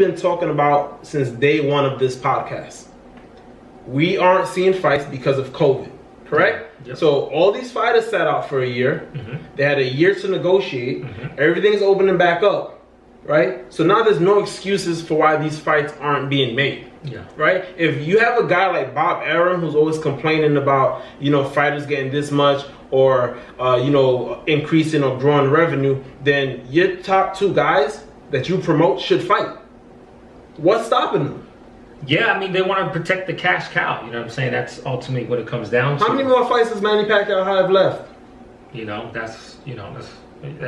been talking about since day one of this podcast. We aren't seeing fights because of COVID, correct? Yep. So all these fighters sat out for a year. They had a year to negotiate. Everything's opening back up, right? So now there's no excuses for why these fights aren't being made. Yeah. Right? If you have a guy like Bob Arum who's always complaining about, fighters getting this much or, increasing or growing revenue, then your top two guys that you promote should fight. What's stopping them? Yeah, I mean, they want to protect the cash cow. You know what I'm saying? That's ultimately what it comes down to. How many more fights does Manny Pacquiao have left? That's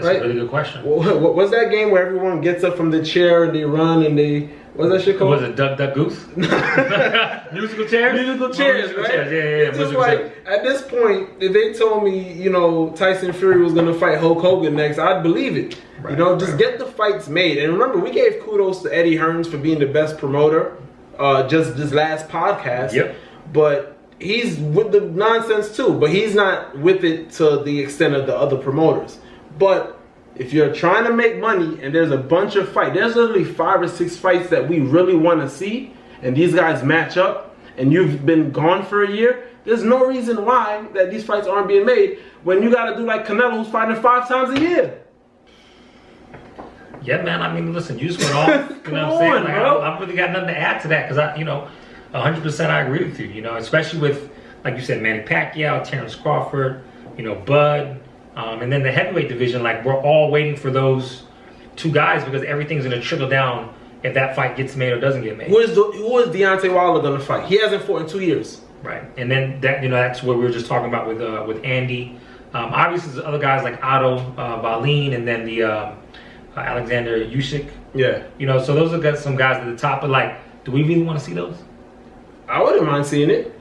Right? a really good question. What's that game where everyone gets up from the chair and they run and they... What's that shit called? Was it Duck Duck Goose? Musical chairs? Musical chairs, Musical right? chairs. Yeah. It's just like, at this point, if they told me, Tyson Fury was going to fight Hulk Hogan next, I'd believe it. Right, just get the fights made. And remember, we gave kudos to Eddie Hearns for being the best promoter just this last podcast. Yep. But he's with the nonsense too. But he's not with it to the extent of the other promoters. But if you're trying to make money and there's a bunch of fights, there's literally 5 or 6 fights that we really want to see, and these guys match up, and you've been gone for a year, there's no reason why that these fights aren't being made when you got to do like Canelo, who's fighting 5 times a year. Yeah, man. I mean, listen, you just went off. You know what I'm saying? Like, I've really got nothing to add to that because 100% I agree with you. Especially with, like you said, Manny Pacquiao, Terrence Crawford, Bud. And then the heavyweight division, like we're all waiting for those 2 guys because everything's going to trickle down if that fight gets made or doesn't get made. Who is Deontay Wilder going to fight? He hasn't fought in 2 years. Right, and then that's what we were just talking about with Andy. Obviously, there's other guys like Otto Wallin and then the Alexander Usyk. Yeah. So those are some guys at the top. But like, do we really want to see those? I wouldn't mind seeing it.